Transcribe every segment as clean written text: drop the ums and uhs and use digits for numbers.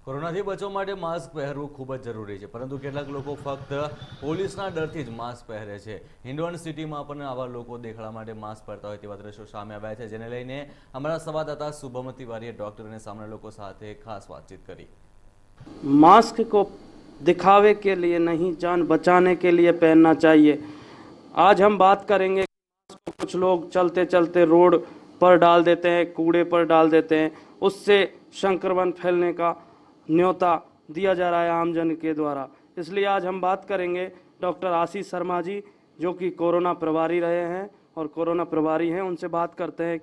કોરોનાથી બચવા માટે માસ્ક પહેરવું ખૂબ જ જરૂરી છે, પરંતુ કેટલાક લોકો ફક્ત પોલીસના ડરથી જ માસ્ક પહેરે છે। હિન્ડોન સિટીમાં પણ આવા લોકો દેખાડા માટે માસ્ક પહેરતા હોય તેવા દ્રશ્યો સામે આવ્યા છે, જેને લઈને અમારા સંવાદદાતા શુભમ તિવારીએ ડોક્ટર અને સામાન્ય લોકો સાથે ખાસ વાતચીત કરી। मास्क को दिखावे के लिए नहीं, जान बचाने के लिए पहनना चाहिए। आज हम बात करेंगे मास्क को कुछ लोग चलते चलते रोड पर डाल देते हैं, कूड़े पर डाल देते हैं, उससे संक्रमण फैलने का न्योता दिया जा रहा है आमजन के द्वारा। इसलिए आज हम बात करेंगे डॉक्टर आशीष शर्मा जी, जो कि कोरोना प्रभारी रहे हैं और कोरोना प्रभारी हैं, उनसे बात करते हैं।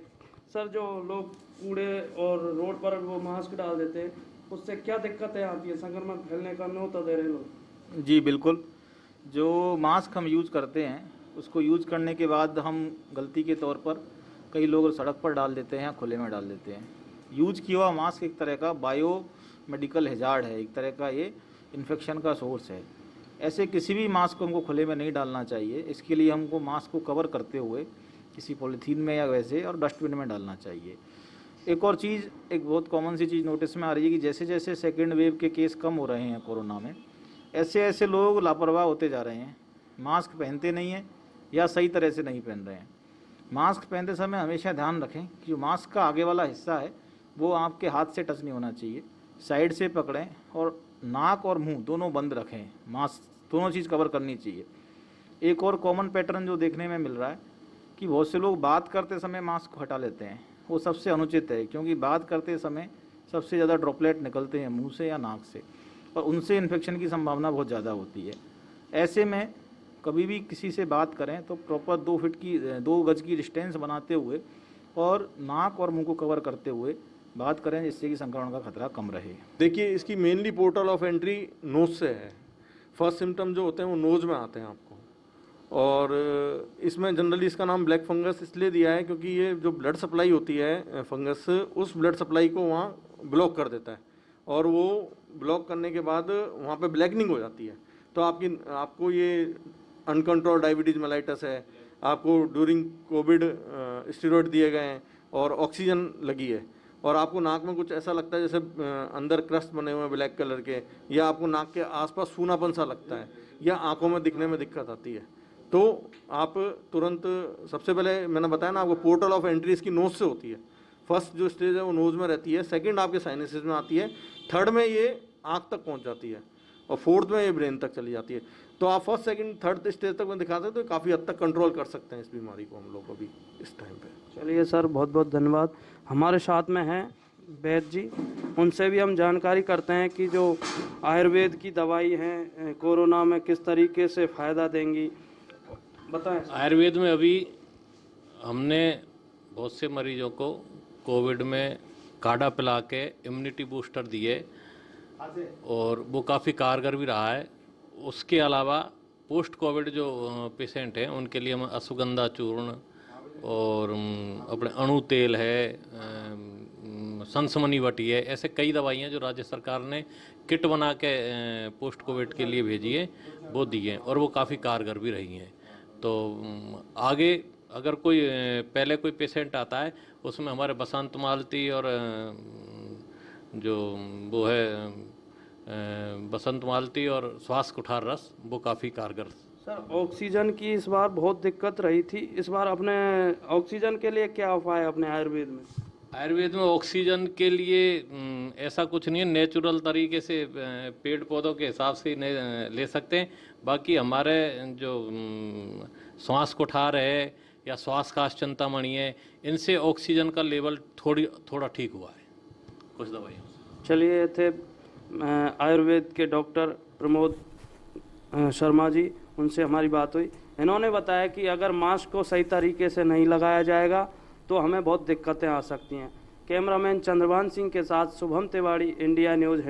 सर, जो लोग कूड़े और रोड पर वो मास्क डाल देते हैं, उससे क्या दिक्कतें आती है? संक्रमण फैलने का न्योता दे रहे लोग। जी बिल्कुल, जो मास्क हम यूज़ करते हैं उसको यूज़ करने के बाद हम गलती के तौर पर कई लोग सड़क पर डाल देते हैं या खुले में डाल देते हैं। यूज़ किया हुआ मास्क एक तरह का बायो मेडिकल हैजार्ड है, एक तरह का ये इन्फेक्शन का सोर्स है। ऐसे किसी भी मास्क को हमको खुले में नहीं डालना चाहिए। इसके लिए हमको मास्क को कवर करते हुए किसी पॉलीथीन में या वैसे और डस्टबिन में डालना चाहिए। एक और चीज़, एक बहुत कॉमन सी चीज़ नोटिस में आ रही है कि जैसे जैसे सेकेंड वेव के केस कम हो रहे हैं कोरोना में, ऐसे ऐसे लोग लापरवाह होते जा रहे हैं, मास्क पहनते नहीं हैं या सही तरह से नहीं पहन रहे हैं। मास्क पहनते समय हमेशा ध्यान रखें कि जो मास्क का आगे वाला हिस्सा है वो आपके हाथ से टच नहीं होना चाहिए, साइड से पकड़ें और नाक और मुंह दोनों बंद रखें। मास्क दोनों चीज़ कवर करनी चाहिए। एक और कॉमन पैटर्न जो देखने में मिल रहा है कि बहुत से लोग बात करते समय मास्क को हटा लेते हैं, वो सबसे अनुचित है, क्योंकि बात करते समय सबसे ज़्यादा ड्रॉपलेट निकलते हैं मुंह से या नाक से, और उनसे इन्फेक्शन की संभावना बहुत ज़्यादा होती है। ऐसे में कभी भी किसी से बात करें तो प्रॉपर 2 गज की डिस्टेंस बनाते हुए और नाक और मुंह को कवर करते हुए बात करें, जिससे कि संक्रमण का खतरा कम रहे। देखिए, इसकी mainly portal of entry nose से है। फर्स्ट सिम्टम जो होते हैं वो नोज में आते हैं आपको, और इसमें जनरली इसका नाम ब्लैक फंगस इसलिए दिया है क्योंकि ये जो ब्लड सप्लाई होती है फंगस, उस ब्लड सप्लाई को वहाँ ब्लॉक कर देता है, और वो ब्लॉक करने के बाद वहाँ पे ब्लैकनिंग हो जाती है। तो आपको ये अनकंट्रोल डायबिटीज़ मेलाइटस है, आपको ड्यूरिंग कोविड स्टेरॉइड दिए गए हैं और ऑक्सीजन लगी है, और आपको नाक में कुछ ऐसा लगता है जैसे अंदर क्रस्ट बने हुए हैं ब्लैक कलर के, या आपको नाक के आसपास सूनापन सा लगता है, या आंखों में दिखने में दिक्कत आती है, तो आप तुरंत, सबसे पहले मैंने बताया ना आपको, पोर्टल ऑफ एंट्री इसकी नोज से होती है। फर्स्ट जो स्टेज है वो नोज में रहती है, सेकंड आपके साइनसेस में आती है, थर्ड में ये आँख तक पहुँच जाती है, और फोर्थ में ये ब्रेन तक चली जाती है। तो आप फर्स्ट सेकंड थर्ड स्टेज तक में दिखाते हैं तो काफ़ी हद तक कंट्रोल कर सकते हैं इस बीमारी को हम लोग अभी इस टाइम पे। चलिए सर, बहुत बहुत धन्यवाद। हमारे साथ में हैं वैद्य जी, उनसे भी हम जानकारी करते हैं कि जो आयुर्वेद की दवाई हैं कोरोना में किस तरीके से फ़ायदा देंगी, बताएं। आयुर्वेद में अभी हमने बहुत से मरीजों को कोविड में काढ़ा पिला के इम्यूनिटी बूस्टर दिए, और वो काफ़ी कारगर भी रहा है। उसके अलावा पोस्ट कोविड जो पेशेंट हैं उनके लिए हम अश्वगंधा चूर्ण और अपने अणु तेल है, सनसमनी वटी है, ऐसे कई दवाइयाँ जो राज्य सरकार ने किट बना के पोस्ट कोविड के लिए भेजी है, वो दी हैं, और वो काफ़ी कारगर भी रही हैं। तो आगे अगर कोई पहले कोई पेशेंट आता है, उसमें हमारे बसंत मालती और जो वो है बसंत मालती और श्वास कुठार रस, वो काफ़ी कारगर। सर, ऑक्सीजन की इस बार बहुत दिक्कत रही थी, इस बार अपने ऑक्सीजन के लिए क्या उपाय है अपने आयुर्वेद में? आयुर्वेद में ऑक्सीजन के लिए ऐसा कुछ नहीं है, नेचुरल तरीके से पेड़ पौधों के हिसाब से ले सकते हैं। बाकी हमारे जो श्वास कुठार है या श्वास काश चिंतामणि है, इनसे ऑक्सीजन का लेवल थोड़ा ठीक हुआ है कुछ दवाइयों। चलिए, थे आयुर्वेद के डॉक्टर प्रमोद शर्मा जी, उनसे हमारी बात हुई। इन्होंने बताया कि अगर मास्क को सही तरीके से नहीं लगाया जाएगा तो हमें बहुत दिक्कतें आ सकती हैं। कैमरामैन चंद्रभान सिंह के साथ शुभम तिवारी, इंडिया न्यूज़।